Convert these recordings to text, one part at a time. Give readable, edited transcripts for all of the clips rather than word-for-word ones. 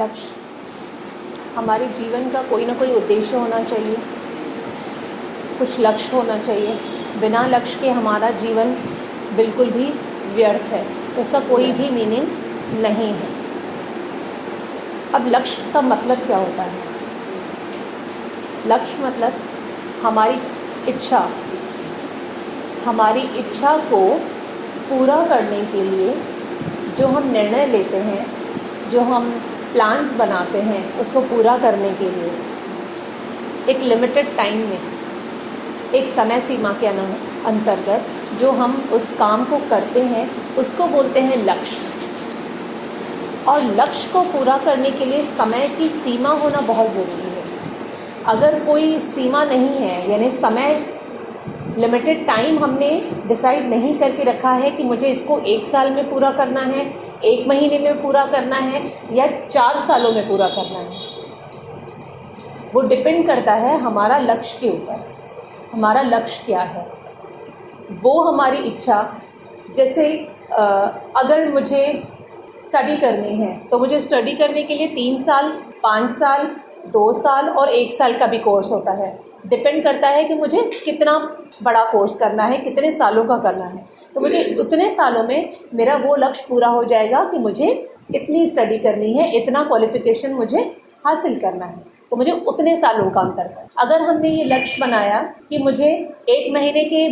लक्ष्य, हमारे जीवन का कोई ना कोई उद्देश्य होना चाहिए, कुछ लक्ष्य होना चाहिए। बिना लक्ष्य के हमारा जीवन बिल्कुल भी व्यर्थ है, तो उसका कोई भी मीनिंग नहीं है। अब लक्ष्य का मतलब क्या होता है? लक्ष्य मतलब हमारी इच्छा को पूरा करने के लिए जो हम निर्णय लेते हैं, जो हम प्लान्स बनाते हैं, उसको पूरा करने के लिए एक लिमिटेड टाइम में, एक समय सीमा के अंतर्गत जो हम उस काम को करते हैं, उसको बोलते हैं लक्ष्य। और लक्ष्य को पूरा करने के लिए समय की सीमा होना बहुत ज़रूरी है। अगर कोई सीमा नहीं है, यानी समय लिमिटेड टाइम हमने डिसाइड नहीं करके रखा है कि मुझे इसको 1 साल में पूरा करना है, 1 महीने में पूरा करना है या 4 सालों में पूरा करना है, वो डिपेंड करता है हमारा लक्ष्य के ऊपर। हमारा लक्ष्य क्या है, वो हमारी इच्छा। जैसे अगर मुझे स्टडी करनी है तो मुझे स्टडी करने के लिए 3 साल, 5 साल, 2 साल और 1 साल का भी कोर्स होता है। डिपेंड करता है कि मुझे कितना बड़ा कोर्स करना है, कितने सालों का करना है। तो मुझे उतने सालों में मेरा वो लक्ष्य पूरा हो जाएगा कि मुझे इतनी स्टडी करनी है, इतना क्वालिफ़िकेशन मुझे हासिल करना है, तो मुझे उतने सालों का अंतर। अगर हमने ये लक्ष्य बनाया कि मुझे 1 महीने के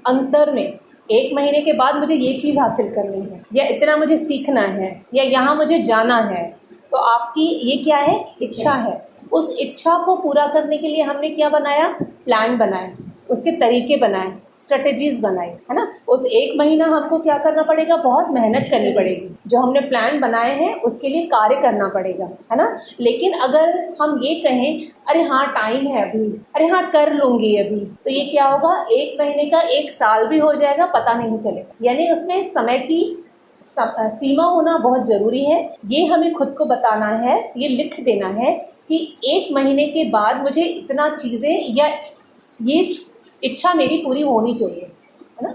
अंतर में, 1 महीने के बाद मुझे ये चीज़ हासिल करनी है, या इतना मुझे सीखना है, या यहाँ मुझे जाना है, तो आपकी ये क्या है? इच्छा है। उस इच्छा को पूरा करने के लिए हमने क्या बनाया? प्लान बनाए, उसके तरीके बनाए, स्ट्रेटजीज़ बनाई, है ना। उस 1 महीना हमको क्या करना पड़ेगा? बहुत मेहनत करनी पड़ेगी। जो हमने प्लान बनाए हैं उसके लिए कार्य करना पड़ेगा, है ना। लेकिन अगर हम ये कहें अरे हाँ टाइम है अभी, अरे हाँ कर लूँगी अभी, तो ये क्या होगा? 1 महीने का 1 साल भी हो जाएगा, पता नहीं चलेगा। यानी उसमें समय की सीमा होना बहुत ज़रूरी है। ये हमें खुद को बताना है, ये लिख देना है कि 1 महीने के बाद मुझे इतना चीज़ें या ये इच्छा मेरी पूरी होनी चाहिए, है ना।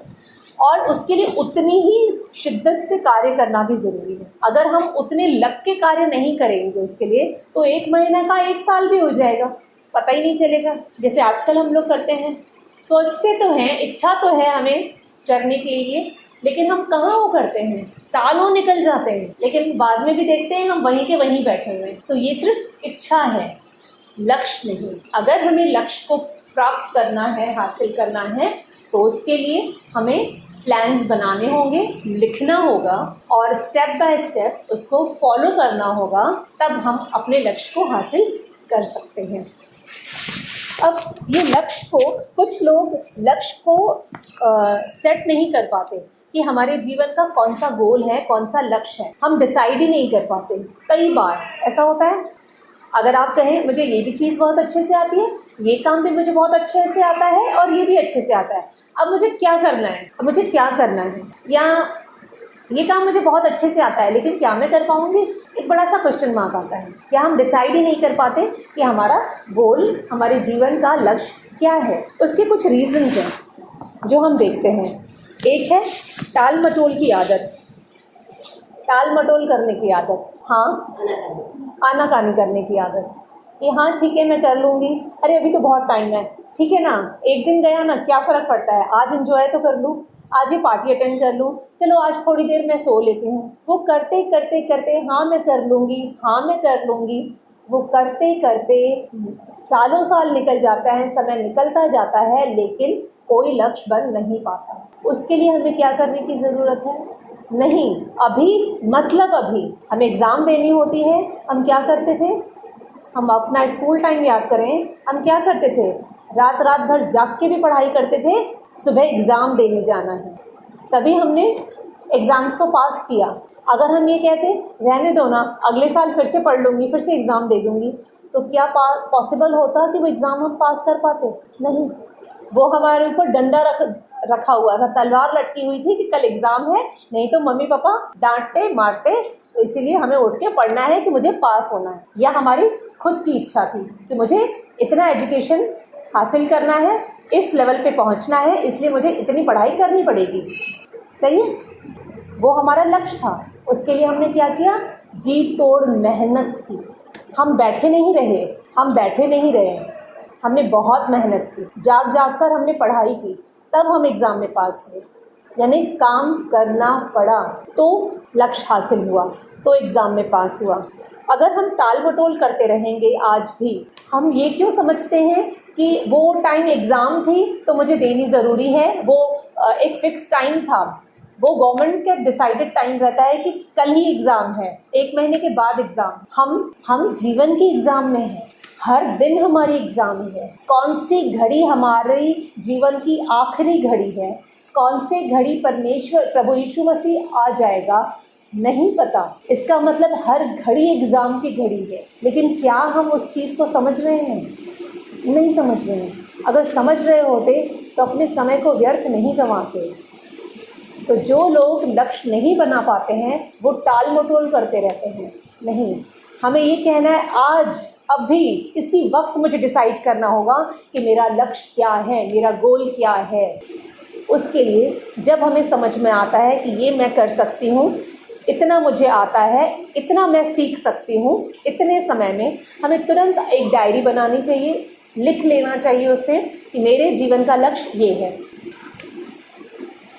और उसके लिए उतनी ही शिद्दत से कार्य करना भी ज़रूरी है। अगर हम उतने लग के कार्य नहीं करेंगे उसके लिए, तो 1 महीने का 1 साल भी हो जाएगा, पता ही नहीं चलेगा। जैसे आजकल हम लोग करते हैं, सोचते तो हैं, इच्छा तो है हमें करने के लिए, लेकिन हम कहाँ वो करते हैं? सालों निकल जाते हैं, लेकिन बाद में भी देखते हैं हम वहीं के वहीं बैठे हुए हैं। तो ये सिर्फ इच्छा है, लक्ष्य नहीं। अगर हमें लक्ष्य को प्राप्त करना है, हासिल करना है, तो उसके लिए हमें प्लान्स बनाने होंगे, लिखना होगा और स्टेप बाय स्टेप उसको फॉलो करना होगा, तब हम अपने लक्ष्य को हासिल कर सकते हैं। अब ये लक्ष्य को, कुछ लोग लक्ष्य को सेट नहीं कर पाते कि हमारे जीवन का कौन सा गोल है, कौन सा लक्ष्य है, हम डिसाइड ही नहीं कर पाते। कई बार ऐसा होता है, अगर आप कहें मुझे ये भी चीज़ बहुत अच्छे से आती है, ये काम भी मुझे बहुत अच्छे से आता है और ये भी अच्छे से आता है, अब मुझे क्या करना है, अब मुझे क्या करना है, या ये काम मुझे बहुत अच्छे से आता है लेकिन क्या मैं कर पाऊँगी? एक बड़ा सा क्वेश्चन मार्क आता है। क्या हम डिसाइड ही नहीं कर पाते कि हमारा गोल, हमारे जीवन का लक्ष्य क्या है? उसके कुछ रीज़न्स हैं जो हम देखते हैं। एक है टाल मटोल की आदत, टाल मटोल करने की आदत, हाँ आनाकानी करने की आदत कि हाँ ठीक है मैं कर लूँगी, अरे अभी तो बहुत टाइम है, ठीक है ना, एक दिन गया ना, क्या फ़र्क पड़ता है, आज एंजॉय तो कर लूँ, आज ये पार्टी अटेंड कर लूँ, चलो आज थोड़ी देर मैं सो लेती हूँ। वो करते करते करते हाँ मैं कर लूँगी, हाँ मैं कर लूँगी, वो करते करते सालों साल निकल जाता है, समय निकलता जाता है, लेकिन कोई लक्ष्य बन नहीं पाता। उसके लिए हमें क्या करने की ज़रूरत है? नहीं, अभी मतलब अभी हमें एग्ज़ाम देनी होती है, हम क्या करते थे? हम अपना स्कूल टाइम याद करें, हम क्या करते थे? रात रात भर जाग के भी पढ़ाई करते थे, सुबह एग्ज़ाम देने जाना है, तभी हमने एग्ज़ाम्स को पास किया। अगर हम ये कहते रहने दो ना, अगले साल फिर से पढ़ लूँगी, फिर से एग्ज़ाम दे दूँगी, तो क्या पॉसिबल होता कि वो एग्ज़ाम हम पास कर पाते? नहीं। वो हमारे ऊपर डंडा रखा हुआ था, तलवार लटकी हुई थी कि कल एग्ज़ाम है, नहीं तो मम्मी पापा डांटते मारते, तो इसीलिए हमें उठ के पढ़ना है कि मुझे पास होना है। या हमारी खुद की इच्छा थी कि मुझे इतना एजुकेशन हासिल करना है, इस लेवल पे पहुंचना है, इसलिए मुझे इतनी पढ़ाई करनी पड़ेगी। सही है, वो हमारा लक्ष्य था। उसके लिए हमने क्या किया? जी तोड़ मेहनत की। हम बैठे नहीं रहे, हमने बहुत मेहनत की, जाग जाग कर हमने पढ़ाई की, तब हम एग्ज़ाम में पास हुए। यानी काम करना पड़ा तो लक्ष्य हासिल हुआ, तो एग्ज़ाम में पास हुआ। अगर हम टाल मटोल करते रहेंगे आज भी, हम ये क्यों समझते हैं कि वो टाइम एग्ज़ाम थी तो मुझे देनी ज़रूरी है, वो एक फ़िक्स टाइम था, वो गवर्नमेंट का डिसाइडेड टाइम रहता है कि कल ही एग्ज़ाम है, 1 महीने के बाद एग्ज़ाम। हम जीवन की एग्ज़ाम में हैं, हर दिन हमारी एग्ज़ाम है। कौन सी घड़ी हमारी जीवन की आखिरी घड़ी है, कौन से घड़ी परमेश्वर प्रभु यीशु मसीह आ जाएगा, नहीं पता। इसका मतलब हर घड़ी एग्ज़ाम की घड़ी है, लेकिन क्या हम उस चीज़ को समझ रहे हैं? नहीं समझ रहे हैं। अगर समझ रहे होते तो अपने समय को व्यर्थ नहीं गंवाते। तो जो लोग लक्ष्य नहीं बना पाते हैं वो टाल मटोल करते रहते हैं। नहीं, हमें ये कहना है आज अभी इसी वक्त मुझे डिसाइड करना होगा कि मेरा लक्ष्य क्या है, मेरा गोल क्या है। उसके लिए जब हमें समझ में आता है कि ये मैं कर सकती हूँ, इतना मुझे आता है, इतना मैं सीख सकती हूँ, इतने समय में हमें तुरंत एक डायरी बनानी चाहिए, लिख लेना चाहिए उसमें कि मेरे जीवन का लक्ष्य ये है।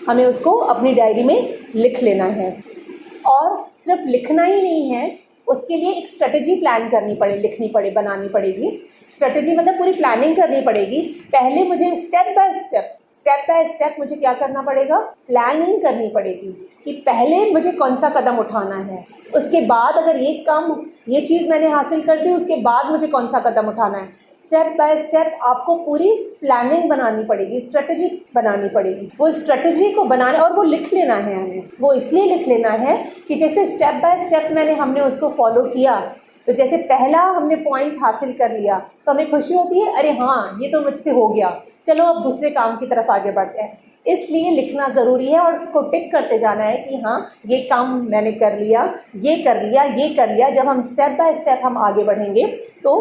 हमें उसको अपनी डायरी में लिख लेना है। और सिर्फ लिखना ही नहीं है, उसके लिए एक स्ट्रेटजी प्लान करनी बनानी पड़ेगी। स्ट्रेटजी मतलब पूरी प्लानिंग करनी पड़ेगी। पहले मुझे स्टेप बाय स्टेप मुझे क्या करना पड़ेगा, प्लानिंग करनी पड़ेगी कि पहले मुझे कौन सा कदम उठाना है, उसके बाद अगर ये चीज़ मैंने हासिल कर दी, उसके बाद मुझे कौन सा कदम उठाना है। स्टेप बाय स्टेप आपको पूरी प्लानिंग बनानी पड़ेगी, स्ट्रेटजी बनानी पड़ेगी। वो स्ट्रेटजी को बनाने और वो लिख लेना है हमें। वो इसलिए लिख लेना है कि जैसे स्टेप बाय स्टेप हमने उसको फॉलो किया, तो जैसे पहला हमने पॉइंट हासिल कर लिया तो हमें खुशी होती है, अरे हाँ ये तो मुझसे हो गया, चलो अब दूसरे काम की तरफ आगे बढ़ते हैं। इसलिए लिखना ज़रूरी है और उसको टिक करते जाना है कि हाँ ये काम मैंने कर लिया, ये कर लिया, ये कर लिया। जब हम स्टेप बाय स्टेप हम आगे बढ़ेंगे तो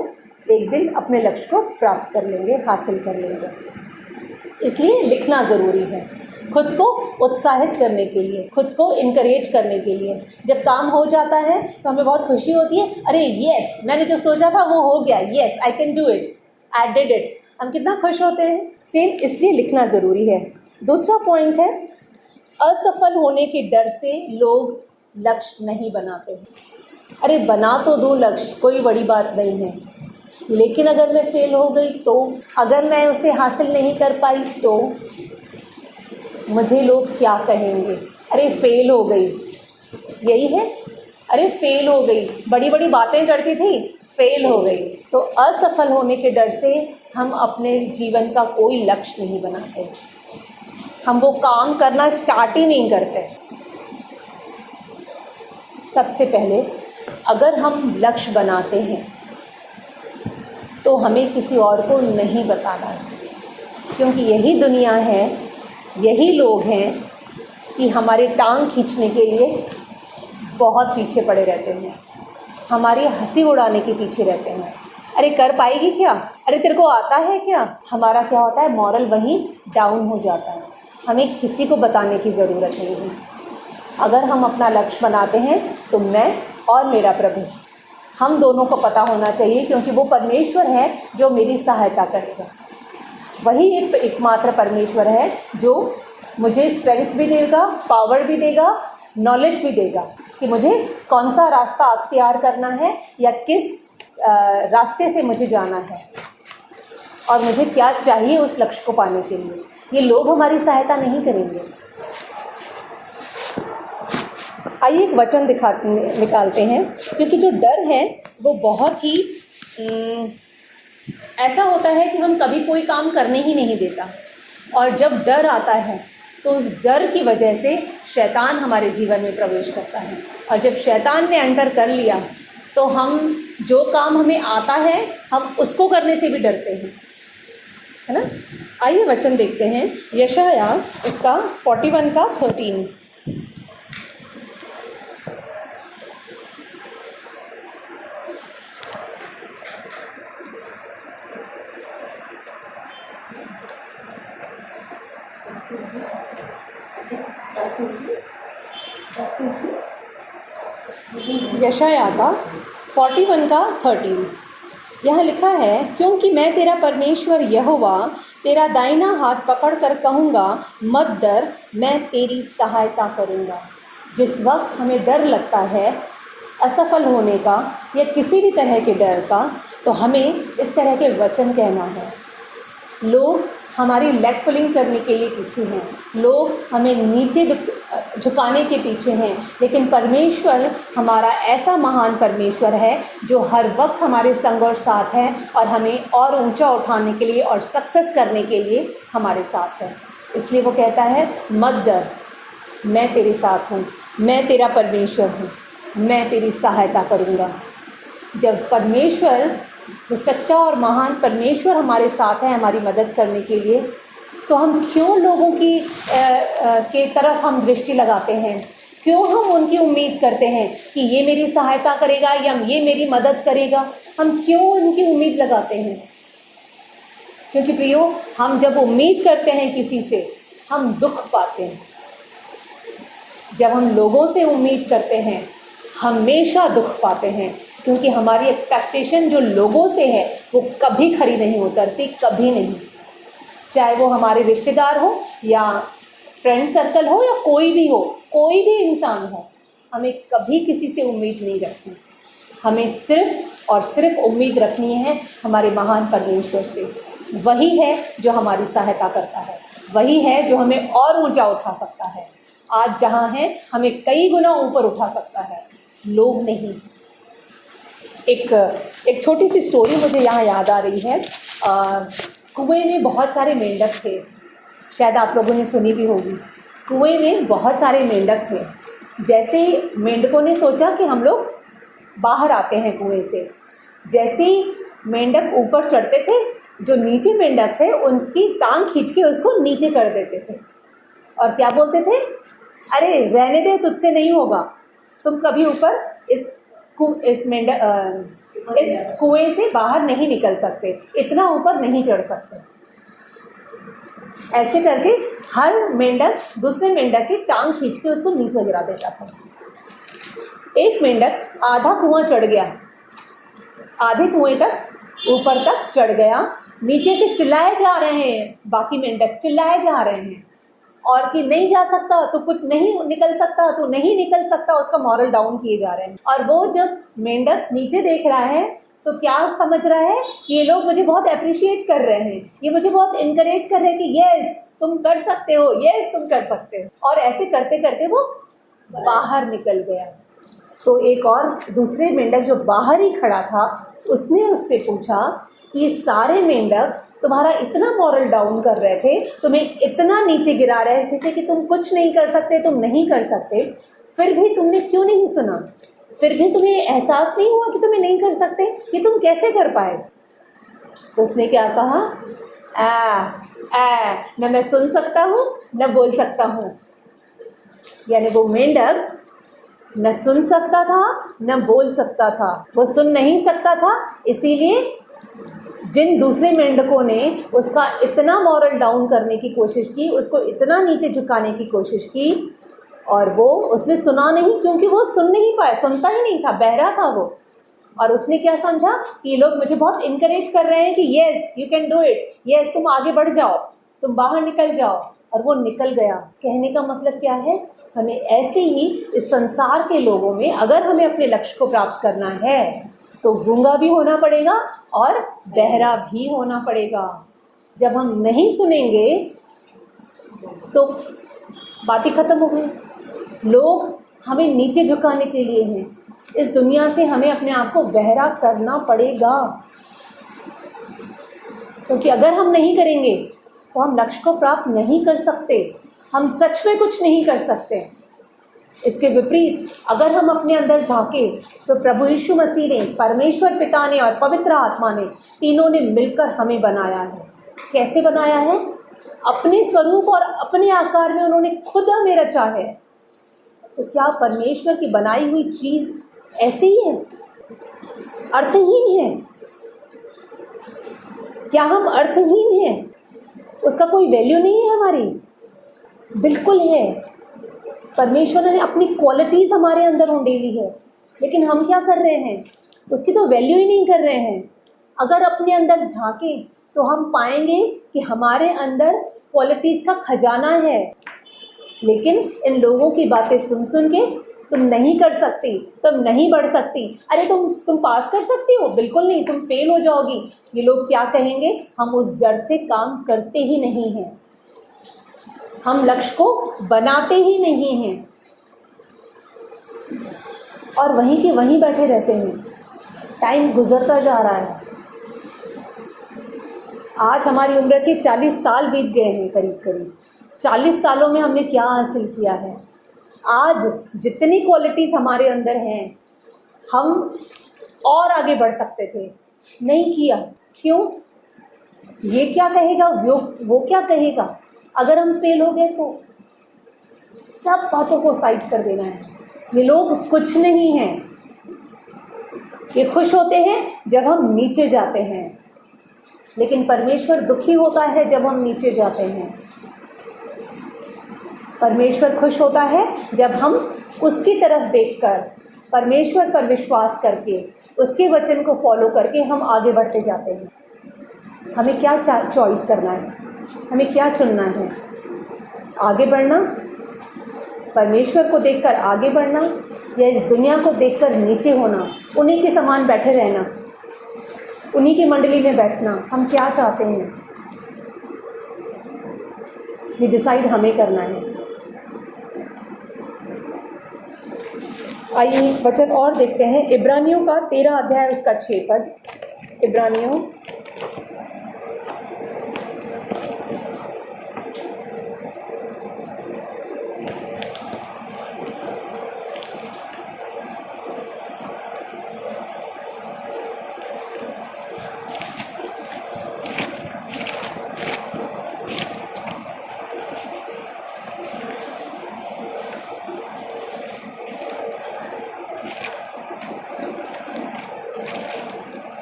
एक दिन अपने लक्ष्य को प्राप्त कर लेंगे, हासिल कर लेंगे। इसलिए लिखना ज़रूरी है, खुद को उत्साहित करने के लिए, खुद को इनकरेज करने के लिए। जब काम हो जाता है तो हमें बहुत खुशी होती है, अरे यस मैंने जो सोचा था वो हो गया, yes I can do it, I did it. हम कितना खुश होते हैं। सेम इसलिए लिखना ज़रूरी है। दूसरा पॉइंट है, असफल होने के डर से लोग लक्ष्य नहीं बनाते हैं। अरे बना तो दो लक्ष्य, कोई बड़ी बात नहीं है, लेकिन अगर मैं फेल हो गई तो, अगर मैं उसे हासिल नहीं कर पाई तो मुझे लोग क्या कहेंगे। अरे फेल हो गई, यही है, अरे फेल हो गई, बड़ी बड़ी बातें करती थी, फेल हो गई। तो असफल होने के डर से हम अपने जीवन का कोई लक्ष्य नहीं बनाते, हम वो काम करना स्टार्ट ही नहीं करते। सबसे पहले अगर हम लक्ष्य बनाते हैं तो हमें किसी और को नहीं बताना है, क्योंकि यही दुनिया है, यही लोग हैं कि हमारे टांग खींचने के लिए बहुत पीछे पड़े रहते हैं, हमारी हंसी उड़ाने के पीछे रहते हैं। अरे कर पाएगी क्या, अरे तेरे को आता है क्या। हमारा क्या होता है, मॉरल वहीं डाउन हो जाता है। हमें किसी को बताने की ज़रूरत नहीं है। अगर हम अपना लक्ष्य बनाते हैं तो मैं और मेरा प्रभु, हम दोनों को पता होना चाहिए, क्योंकि वो परमेश्वर है जो मेरी सहायता करेगा। वही एकमात्र परमेश्वर है जो मुझे स्ट्रेंथ भी देगा, पावर भी देगा, नॉलेज भी देगा कि मुझे कौन सा रास्ता अख्तियार करना है या किस रास्ते से मुझे जाना है और मुझे क्या चाहिए उस लक्ष्य को पाने के लिए। ये लोग हमारी सहायता नहीं करेंगे। आइए एक वचन निकालते हैं, क्योंकि जो डर है वो बहुत ही ऐसा होता है कि हम कभी कोई काम करने ही नहीं देता, और जब डर आता है तो उस डर की वजह से शैतान हमारे जीवन में प्रवेश करता है, और जब शैतान ने एंटर कर लिया तो हम जो काम हमें आता है हम उसको करने से भी डरते हैं, है ना। आइए वचन देखते हैं, यशाया उसका 41 का 13। यशाया का 41 का 13 यहाँ लिखा है, क्योंकि मैं तेरा परमेश्वर यहोवा तेरा दाहिना हाथ पकड़ कर कहूँगा, मत डर, मैं तेरी सहायता करूँगा। जिस वक्त हमें डर लगता है असफल होने का या किसी भी तरह के डर का, तो हमें इस तरह के वचन कहना है। लोग हमारी लेग पुलिंग करने के लिए पीछे हैं, लोग हमें नीचे झुकाने के पीछे हैं, लेकिन परमेश्वर हमारा ऐसा महान परमेश्वर है जो हर वक्त हमारे संग और साथ है और हमें और ऊंचा उठाने के लिए और सक्सेस करने के लिए हमारे साथ है। इसलिए वो कहता है, मत डर, मैं तेरे साथ हूँ, मैं तेरा परमेश्वर हूँ, मैं तेरी सहायता करूँगा। जब परमेश्वर, तो सच्चा और महान परमेश्वर हमारे साथ है हमारी मदद करने के लिए, तो हम क्यों लोगों की के तरफ हम दृष्टि लगाते हैं? क्यों हम उनकी उम्मीद करते हैं कि ये मेरी सहायता करेगा या ये मेरी मदद करेगा? हम क्यों उनकी उम्मीद लगाते हैं? क्योंकि प्रियो, हम जब उम्मीद करते हैं किसी से, हम दुख पाते हैं। जब हम लोगों से उम्मीद करते हैं, हमेशा दुख पाते हैं, क्योंकि हमारी एक्सपेक्टेशन जो लोगों से है वो कभी खरी नहीं उतरती, कभी नहीं। चाहे वो हमारे रिश्तेदार हो या फ्रेंड सर्कल हो या कोई भी इंसान हो, हमें कभी किसी से उम्मीद नहीं रखनी। हमें सिर्फ और सिर्फ उम्मीद रखनी है हमारे महान परमेश्वर से। वही है जो हमारी सहायता करता है, वही है जो हमें और ऊंचा उठा सकता है। आज जहाँ हैं हमें कई गुना ऊपर उठा सकता है, लोग नहीं। एक छोटी सी स्टोरी मुझे यहाँ याद आ रही है। कुएं में बहुत सारे मेंढक थे, शायद आप लोगों ने सुनी भी होगी। कुएं में बहुत सारे मेंढक थे। जैसे ही मेंढकों ने सोचा कि हम लोग बाहर आते हैं कुएं से, जैसे ही मेंढक ऊपर चढ़ते थे, जो नीचे मेंढक थे उनकी टांग खींच के उसको नीचे कर देते थे और क्या बोलते थे, अरे रहने दे, तुझसे नहीं होगा, तुम कभी ऊपर इस कुएं से बाहर नहीं निकल सकते, इतना ऊपर नहीं चढ़ सकते। ऐसे करके हर मेंढक दूसरे मेंढक की टांग खींच के उसको नीचे गिरा देता था। एक मेंढक आधा कुआं चढ़ गया, आधे कुएं तक ऊपर तक चढ़ गया। नीचे से चिल्लाए जा रहे हैं, बाकी मेंढक चिल्लाए जा रहे हैं और कि नहीं जा सकता, तो कुछ नहीं निकल सकता, तो नहीं निकल सकता, उसका मॉरल डाउन किए जा रहे हैं। और वो जब मेंढक नीचे देख रहा है तो क्या समझ रहा है कि ये लोग मुझे बहुत अप्रिशिएट कर रहे हैं, ये मुझे बहुत इनकरेज कर रहे हैं कि यस तुम कर सकते हो, यस तुम कर सकते हो। और ऐसे करते करते वो बाहर निकल गया। तो एक और दूसरे मेंढक जो बाहर ही खड़ा था, उसने उससे पूछा कि सारे मेंढक तुम्हारा इतना मॉरल डाउन कर रहे थे, तुम्हें इतना नीचे गिरा रहे थे कि तुम कुछ नहीं कर सकते, तुम नहीं कर सकते, फिर भी तुमने क्यों नहीं सुना? फिर भी तुम्हें एहसास नहीं हुआ कि तुम्हें नहीं कर सकते, कि तुम कैसे कर पाए? तो उसने क्या कहा, न मैं सुन सकता हूँ न बोल सकता हूँ। यानी वो मेंढक न सुन सकता था न बोल सकता था, वो सुन नहीं सकता था, इसीलिए जिन दूसरे मेंढकों ने उसका इतना मॉरल डाउन करने की कोशिश की, उसको इतना नीचे झुकाने की कोशिश की, और वो उसने सुना नहीं, क्योंकि वो सुन नहीं पाया, सुनता ही नहीं था, बहरा था वो। और उसने क्या समझा कि ये लोग मुझे बहुत इनकरेज कर रहे हैं कि yes you can do it, yes तुम आगे बढ़ जाओ, तुम बाहर निकल जाओ, और वो निकल गया। कहने का मतलब क्या है, हमें ऐसे ही इस संसार के लोगों में अगर हमें अपने लक्ष्य को प्राप्त करना है तो गूंगा भी होना पड़ेगा और बहरा भी होना पड़ेगा। जब हम नहीं सुनेंगे तो बात ही खत्म हो गई। लोग हमें नीचे झुकाने के लिए हैं, इस दुनिया से हमें अपने आप को बहरा करना पड़ेगा, क्योंकि अगर हम नहीं करेंगे तो हम लक्ष्य को प्राप्त नहीं कर सकते, हम सच में कुछ नहीं कर सकते। इसके विपरीत अगर हम अपने अंदर झांके तो प्रभु यीशु मसीह ने, परमेश्वर पिता ने और पवित्र आत्मा ने, तीनों ने मिलकर हमें बनाया है। कैसे बनाया है? अपने स्वरूप और अपने आकार में उन्होंने खुद हमें रचा है। तो क्या परमेश्वर की बनाई हुई चीज़ ऐसी ही है, अर्थहीन है? क्या हम अर्थहीन हैं? उसका कोई वैल्यू नहीं है हमारी? बिल्कुल है। परमेश्वर ने अपनी क्वालिटीज़ हमारे अंदर उंडेली है, लेकिन हम क्या कर रहे हैं, उसकी तो वैल्यू ही नहीं कर रहे हैं। अगर अपने अंदर झांकें तो हम पाएंगे कि हमारे अंदर क्वालिटीज़ का खजाना है, लेकिन इन लोगों की बातें सुन सुन के तुम नहीं कर सकती, तुम नहीं बढ़ सकती। अरे तुम पास कर सकती हो, बिल्कुल नहीं, तुम फेल हो जाओगी। ये लोग क्या कहेंगे, हम उस डर से काम करते ही नहीं हैं, हम लक्ष्य को बनाते ही नहीं हैं और वहीं के वहीं बैठे रहते हैं। टाइम गुजरता जा रहा है। आज हमारी उम्र के 40 साल बीत गए हैं, करीब करीब 40 सालों में हमने क्या हासिल किया है। आज जितनी क्वालिटीज़ हमारे अंदर हैं, हम और आगे बढ़ सकते थे, नहीं किया। क्यों? ये क्या कहेगा, वो क्या कहेगा। अगर हम फेल हो गए तो सब बातों को साइड कर देना है। ये लोग कुछ नहीं हैं। ये खुश होते हैं जब हम नीचे जाते हैं, लेकिन परमेश्वर दुखी होता है जब हम नीचे जाते हैं। परमेश्वर खुश होता है जब हम उसकी तरफ देखकर, परमेश्वर पर विश्वास करके, उसके वचन को फॉलो करके हम आगे बढ़ते जाते हैं। हमें क्या चॉइस करना है, हमें क्या चुनना है? आगे बढ़ना, परमेश्वर को देखकर आगे बढ़ना, या इस दुनिया को देखकर नीचे होना, उन्हीं के समान बैठे रहना, उन्हीं की मंडली में बैठना। हम क्या चाहते हैं, ये डिसाइड हमें करना है। आइए वचन और देखते हैं। इब्रानियों का 13 अध्याय उसका 6 पद। इब्रानियों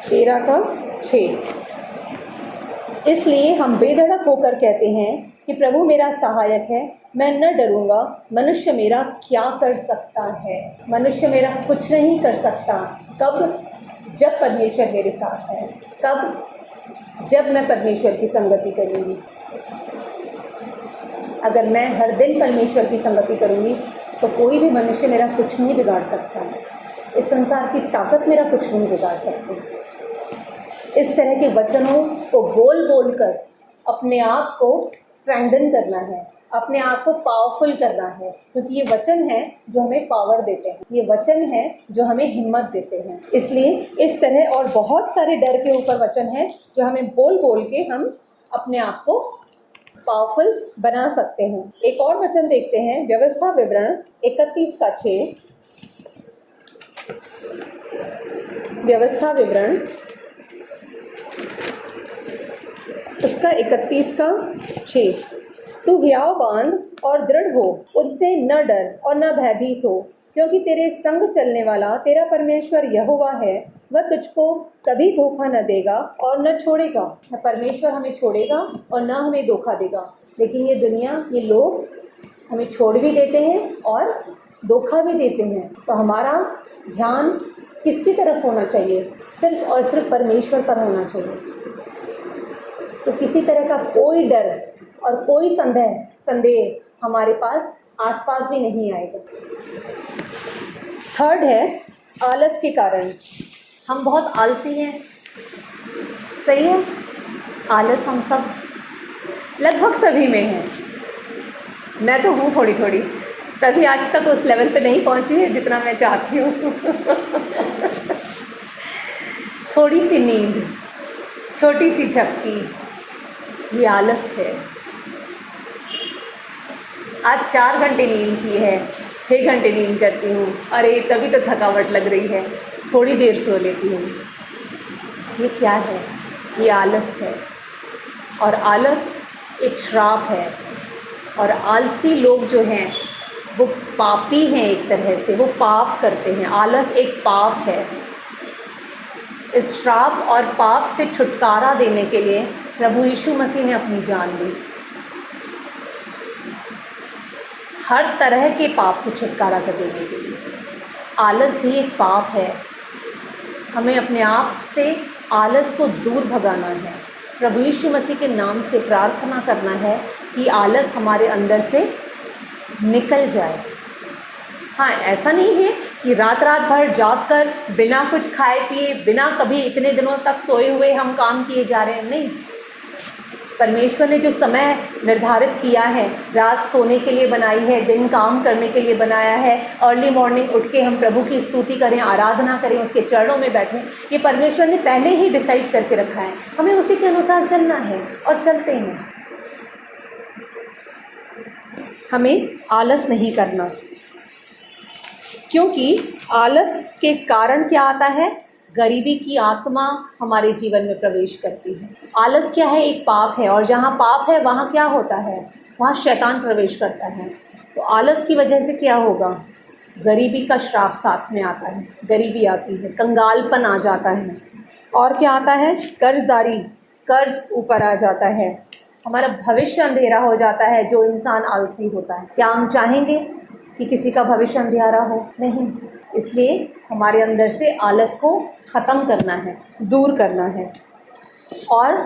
13 का 6। इसलिए हम बेधड़क होकर कहते हैं कि प्रभु मेरा सहायक है, मैं न डरूंगा। मनुष्य मेरा क्या कर सकता है? मनुष्य मेरा कुछ नहीं कर सकता। कब? जब परमेश्वर मेरे साथ है। कब? जब मैं परमेश्वर की संगति करूँगी। अगर मैं हर दिन परमेश्वर की संगति करूँगी तो कोई भी मनुष्य मेरा कुछ नहीं बिगाड़ सकता। इस संसार की ताकत मेरा कुछ नहीं बिगाड़ सकती। इस तरह के वचनों को बोल बोल कर अपने आप को स्ट्रेंथन करना है, अपने आप को पावरफुल करना है, क्योंकि ये वचन है जो हमें पावर देते हैं, ये वचन है जो हमें हिम्मत देते हैं। इसलिए इस तरह और बहुत सारे डर के ऊपर वचन हैं जो हमें बोल बोल के हम अपने आप को पावरफुल बना सकते हैं। एक और वचन देखते हैं, व्यवस्था विवरण 31 का 6। व्यवस्था विवरण उसका 31 का 6। तू हियाव बांध और दृढ़ हो, उनसे न डर और न भयभीत हो, क्योंकि तेरे संग चलने वाला तेरा परमेश्वर यहोवा है। वह तुझको कभी धोखा न देगा और न छोड़ेगा। न परमेश्वर हमें छोड़ेगा और न हमें धोखा देगा। लेकिन ये दुनिया, ये लोग हमें छोड़ भी देते हैं और धोखा भी देते हैं। तो हमारा ध्यान किसकी तरफ होना चाहिए? सिर्फ और सिर्फ परमेश्वर पर होना चाहिए। तो किसी तरह का कोई डर और कोई संदेह हमारे पास आसपास भी नहीं आएगा। थर्ड है आलस के कारण। हम बहुत आलसी हैं, सही है? आलस हम सब, लगभग सभी में है। मैं तो हूँ थोड़ी थोड़ी, तभी आज तक उस लेवल पे नहीं पहुँची है जितना मैं चाहती हूँ। थोड़ी सी नींद, छोटी सी झपकी, ये आलस है। आज 4 घंटे नींद की है, 6 घंटे नींद करती हूँ, अरे तभी तो थकावट लग रही है, थोड़ी देर सो लेती हूँ। ये क्या है? ये आलस है। और आलस एक श्राप है। और आलसी लोग जो हैं वो पापी हैं, एक तरह से वो पाप करते हैं। आलस एक पाप है। इस श्राप और पाप से छुटकारा देने के लिए प्रभु यीशु मसीह ने अपनी जान दी। हर तरह के पाप से छुटकारा कर देने के लिए आलस भी एक पाप है। हमें अपने आप से आलस को दूर भगाना है। प्रभु यीशु मसीह के नाम से प्रार्थना करना है कि आलस हमारे अंदर से निकल जाए। हाँ, ऐसा नहीं है कि रात रात भर जाग कर बिना कुछ खाए पिए, बिना कभी इतने दिनों तक सोए हुए हम काम किए जा रहे हैं, नहीं। परमेश्वर ने जो समय निर्धारित किया है, रात सोने के लिए बनाई है, दिन काम करने के लिए बनाया है, अर्ली मॉर्निंग उठ के हम प्रभु की स्तुति करें, आराधना करें, उसके चरणों में बैठें, ये परमेश्वर ने पहले ही डिसाइड करके रखा है। हमें उसी के अनुसार चलना है और चलते हैं। हमें आलस नहीं करना, क्योंकि आलस के कारण क्या आता है? गरीबी की आत्मा हमारे जीवन में प्रवेश करती है। आलस क्या है? एक पाप है, और जहाँ पाप है वहाँ क्या होता है? वहाँ शैतान प्रवेश करता है। तो आलस की वजह से क्या होगा? गरीबी का श्राप साथ में आता है, गरीबी आती है, कंगालपन आ जाता है, और क्या आता है? कर्जदारी, कर्ज ऊपर आ जाता है, हमारा भविष्य अंधेरा हो जाता है जो इंसान आलसी होता है। क्या हम चाहेंगे कि किसी का भविष्य अंधेरा हो? नहीं। इसलिए हमारे अंदर से आलस को ख़त्म करना है, दूर करना है। और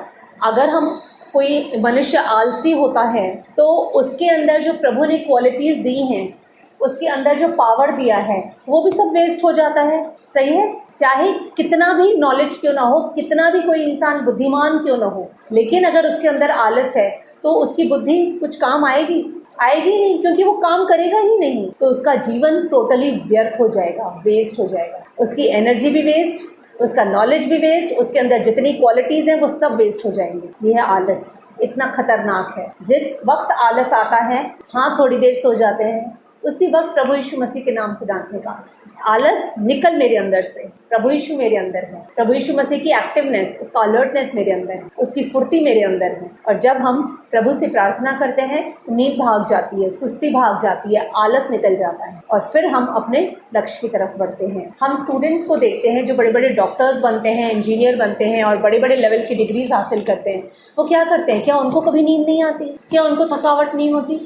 अगर हम कोई मनुष्य आलसी होता है तो उसके अंदर जो प्रभु ने क्वालिटीज़ दी हैं, उसके अंदर जो पावर दिया है, वो भी सब वेस्ट हो जाता है। सही है? चाहे कितना भी नॉलेज क्यों ना हो, कितना भी कोई इंसान बुद्धिमान क्यों ना हो, लेकिन अगर उसके अंदर आलस है तो उसकी बुद्धि कुछ काम आएगी नहीं, क्योंकि वो काम करेगा ही नहीं। तो उसका जीवन टोटली व्यर्थ हो जाएगा, वेस्ट हो जाएगा। उसकी एनर्जी भी वेस्ट, उसका नॉलेज भी वेस्ट, उसके अंदर जितनी क्वालिटीज़ हैं वो सब वेस्ट हो जाएंगे। यह आलस इतना खतरनाक है। जिस वक्त आलस आता है, हाँ थोड़ी देर सो जाते हैं, उसी वक्त प्रभु यीशु मसीह के नाम से डांट निकाल, आलस निकल मेरे अंदर से। प्रभु यीशु मेरे अंदर है, प्रभु यीशु मसीह की एक्टिवनेस, उसका अलर्टनेस मेरे अंदर है, उसकी फुर्ती मेरे अंदर है। और जब हम प्रभु से प्रार्थना करते हैं, नींद भाग जाती है, सुस्ती भाग जाती है, आलस निकल जाता है, और फिर हम अपने लक्ष्य की तरफ बढ़ते हैं। हम स्टूडेंट्स को देखते हैं जो बड़े बड़े डॉक्टर्स बनते हैं, इंजीनियर बनते हैं और बड़े बड़े लेवल की डिग्रीज हासिल करते हैं। वो क्या करते हैं? क्या उनको कभी नींद नहीं आती? क्या उनको थकावट नहीं होती?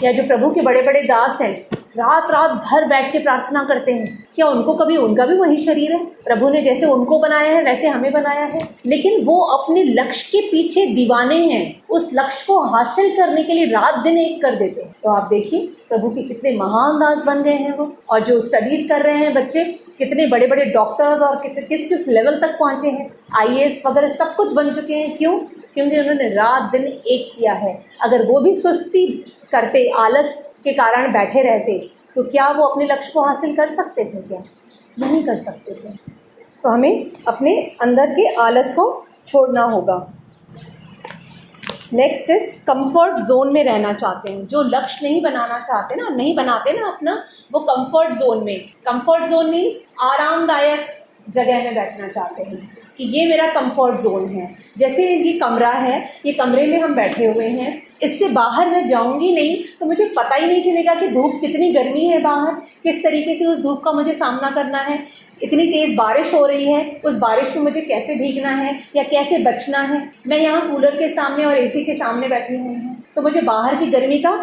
या जो प्रभु के बड़े बड़े दास हैं, रात रात भर बैठ के प्रार्थना करते हैं, क्या उनको कभी, उनका भी वही शरीर है, प्रभु ने जैसे उनको बनाया है वैसे हमें बनाया है, लेकिन वो अपने लक्ष्य के पीछे दीवाने हैं, उस लक्ष्य को हासिल करने के लिए रात दिन एक कर देते हैं। तो आप देखिए प्रभु के कितने महान दास बन गए हैं वो। और जो स्टडीज़ कर रहे हैं बच्चे, कितने बड़े बड़े डॉक्टर्स और किस किस लेवल तक पहुँचे हैं, IAS वगैरह सब कुछ बन चुके हैं। क्यों? क्योंकि उन्होंने रात दिन एक किया है। अगर वो भी सुस्ती करते, आलस के कारण बैठे रहते, तो क्या वो अपने लक्ष्य को हासिल कर सकते थे? क्या नहीं कर सकते थे। तो हमें अपने अंदर के आलस को छोड़ना होगा। नेक्स्ट इज कंफर्ट जोन में रहना चाहते हैं। जो लक्ष्य नहीं बनाना चाहते ना, नहीं बनाते ना अपना, वो कंफर्ट जोन में, कंफर्ट जोन मीन्स आरामदायक जगह में बैठना चाहते हैं कि ये मेरा कंफर्ट जोन है। जैसे ये कमरा है, ये कमरे में हम बैठे हुए हैं, इससे बाहर मैं जाऊंगी नहीं तो मुझे पता ही नहीं चलेगा कि धूप कितनी गर्मी है बाहर, किस तरीके से उस धूप का मुझे सामना करना है, इतनी तेज़ बारिश हो रही है, उस बारिश में मुझे कैसे भीगना है या कैसे बचना है। मैं यहाँ कूलर के सामने और AC के सामने बैठी हुई हूँ, तो मुझे बाहर की गर्मी का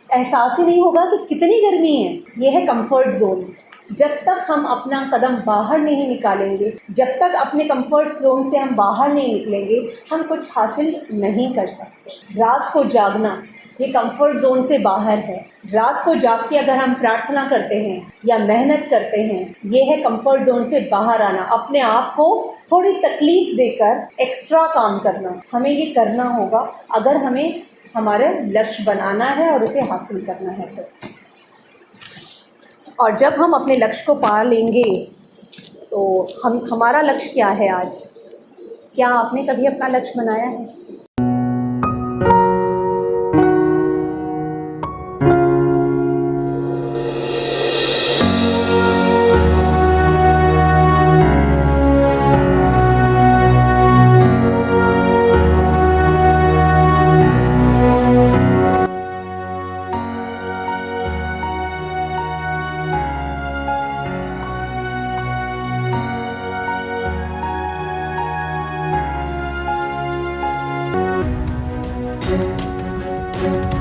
एहसास ही नहीं होगा कि कितनी गर्मी है। यह है कंफर्ट जोन। जब तक हम अपना कदम बाहर नहीं निकालेंगे, जब तक अपने कंफर्ट जोन से हम बाहर नहीं निकलेंगे, हम कुछ हासिल नहीं कर सकते। रात को जागना ये कंफर्ट जोन से बाहर है। रात को जाग के अगर हम प्रार्थना करते हैं या मेहनत करते हैं, ये है कंफर्ट जोन से बाहर आना, अपने आप को थोड़ी तकलीफ देकर एक्स्ट्रा काम करना। हमें ये करना होगा अगर हमें हमारा लक्ष्य बनाना है और उसे हासिल करना है तो। और जब हम अपने लक्ष्य को पा लेंगे तो हमारा लक्ष्य क्या है आज? क्या आपने कभी अपना लक्ष्य बनाया है? Thank you.